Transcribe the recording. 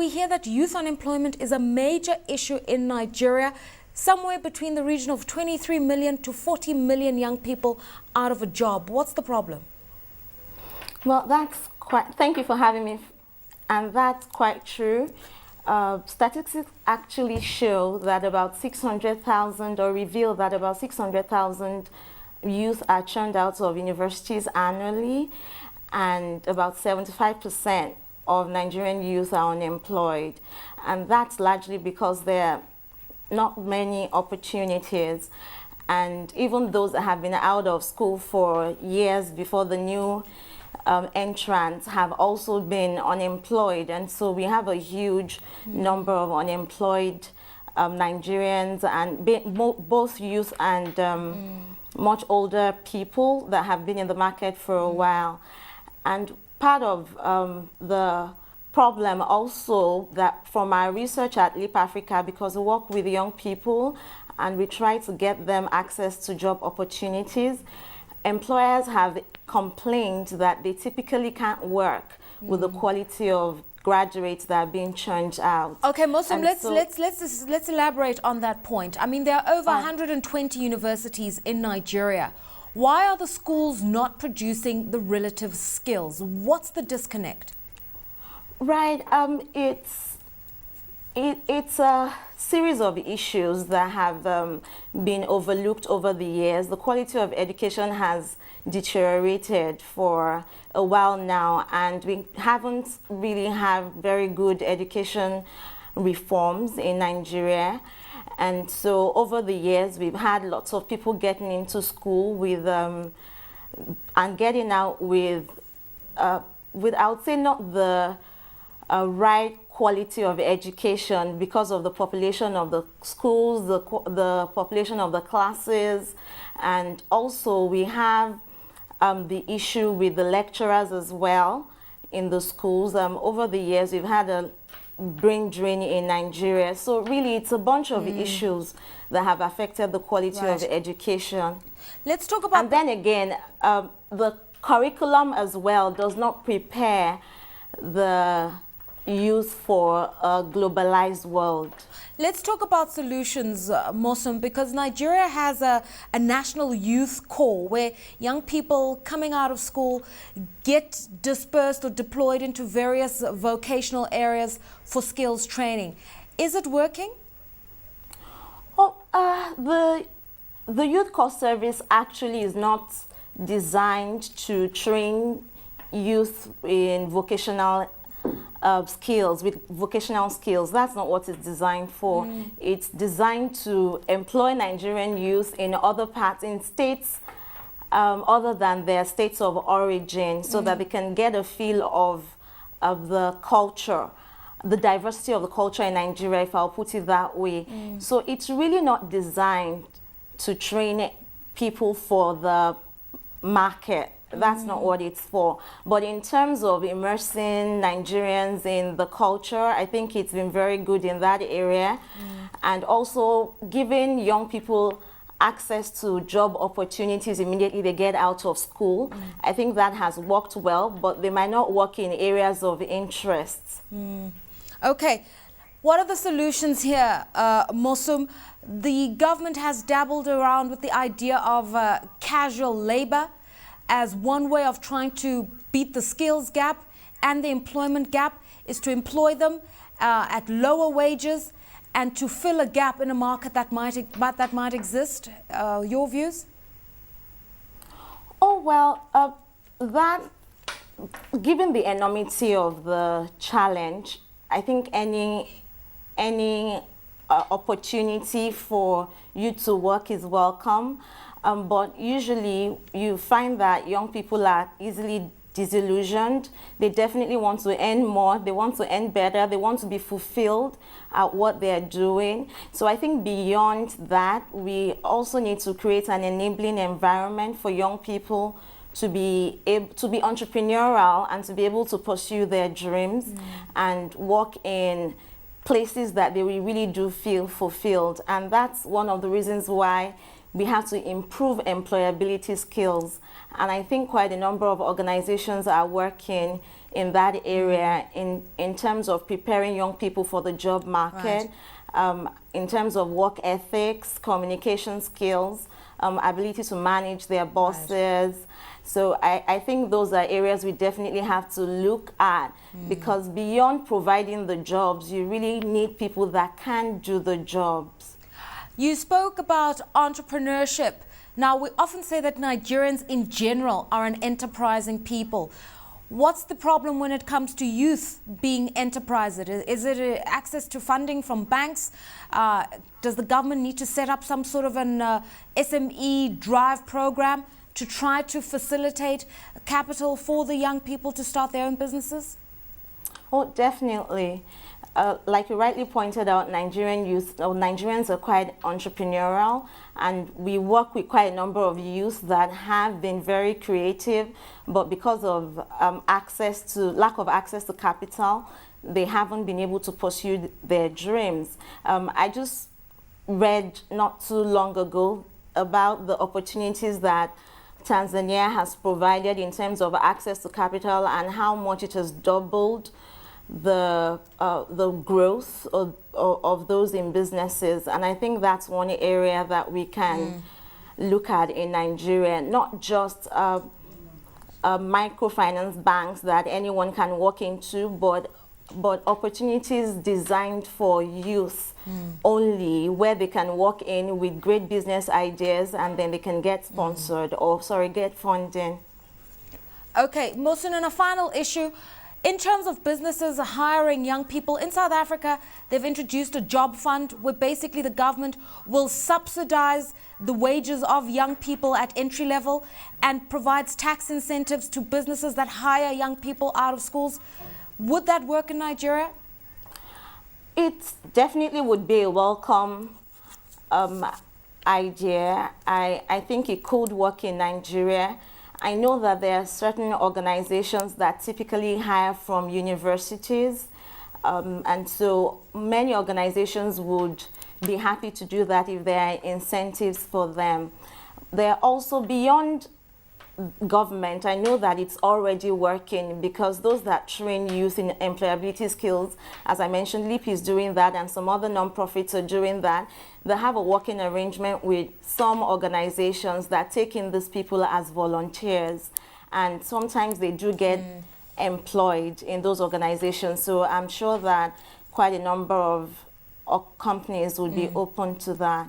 We hear that youth unemployment is a major issue in Nigeria. Somewhere between the region of 23 million to 40 million young people out of a job. What's the problem? Well, thank you for having me. And that's quite true. Statistics actually show that about 600,000 or reveal that about 600,000 youth are churned out of universities annually, and about 75% of Nigerian youth are unemployed. And that's largely because there are not many opportunities. And even those that have been out of school for years before the new entrants have also been unemployed. And so we have a huge number of unemployed Nigerians, and both youth and much older people that have been in the market for a while. And part of the problem also, that from our research at Leap Africa, because we work with young people and we try to get them access to job opportunities, employers have complained that they typically can't work with the quality of graduates that are being churned out. Okay, Mosum, let's elaborate on that point. I mean, there are over 120 universities in Nigeria. Why are the schools not producing the relative skills? What's the disconnect? Right, it's a series of issues that have been overlooked over the years. The quality of education has deteriorated for a while now, and we haven't really had very good education reforms in Nigeria. And so over the years, we've had lots of people getting into school with and getting out with I would say not the right quality of education because of the population of the schools, the population of the classes, and also we have the issue with the lecturers as well in the schools. Over the years, we've had a brain drain in Nigeria. So really, it's a bunch of issues that have affected the quality of education. Let's talk about... And then again, the curriculum as well does not prepare the youth for a globalized world. Let's talk about solutions, Mosum, because Nigeria has a national youth corps where young people coming out of school get dispersed or deployed into various vocational areas for skills training. Is it working? Oh, the youth corps service actually is not designed to train youth in vocational skills, with vocational skills. That's not what it's designed for. It's designed to employ Nigerian youth in other parts, in states other than their states of origin, so that they can get a feel of the culture, the diversity of the culture in Nigeria, if I'll put it that way. So it's really not designed to train people for the market. That's not what it's for. But in terms of immersing Nigerians in the culture, I think it's been very good in that area. And also giving young people access to job opportunities immediately they get out of school. I think that has worked well, but they might not work in areas of interest. Okay. What are the solutions here, Mosum? The government has dabbled around with the idea of casual labor as one way of trying to beat the skills gap and the employment gap, is to employ them at lower wages and to fill a gap in a market that might exist. Your views? Oh, well, that, given the enormity of the challenge, I think any opportunity for you to work is welcome. But usually you find that young people are easily disillusioned. They definitely want to earn more, they want to earn better, they want to be fulfilled at what they're doing. So I think beyond that, we also need to create an enabling environment for young people to be entrepreneurial and to be able to pursue their dreams and work in places that they will really do feel fulfilled. And that's one of the reasons why we have to improve employability skills. And I think quite a number of organizations are working in that area in terms of preparing young people for the job market, in terms of work ethics, communication skills, ability to manage their bosses. So I think those are areas we definitely have to look at, because beyond providing the jobs, you really need people that can do the jobs. You spoke about entrepreneurship. Now, we often say that Nigerians in general are an enterprising people. What's the problem when it comes to youth being enterprising? Is it access to funding from banks? Does the government need to set up some sort of an SME drive program to try to facilitate capital for the young people to start their own businesses? Oh, definitely. Like you rightly pointed out, Nigerians are quite entrepreneurial, and we work with quite a number of youth that have been very creative, but because of lack of access to capital, they haven't been able to pursue their dreams. I just read not too long ago about the opportunities that Tanzania has provided in terms of access to capital and how much it has doubled the growth of those in businesses. And I think that's one area that we can look at in Nigeria, not just microfinance banks that anyone can walk into, but opportunities designed for youth only, where they can walk in with great business ideas and then they can get sponsored get funding. Okay, Mosum, and a final issue. In terms of businesses hiring young people, in South Africa, they've introduced a job fund where basically the government will subsidize the wages of young people at entry level and provides tax incentives to businesses that hire young people out of schools. Would that work in Nigeria? It definitely would be a welcome idea. I think it could work in Nigeria. I know that there are certain organizations that typically hire from universities, and so many organizations would be happy to do that if there are incentives for them. They're also beyond government. I know that it's already working, because those that train youth in employability skills, as I mentioned, LEAP is doing that and some other non-profits are doing that. They have a working arrangement with some organizations that take in these people as volunteers, and sometimes they do get employed in those organizations. So I'm sure that quite a number of companies would be open to that.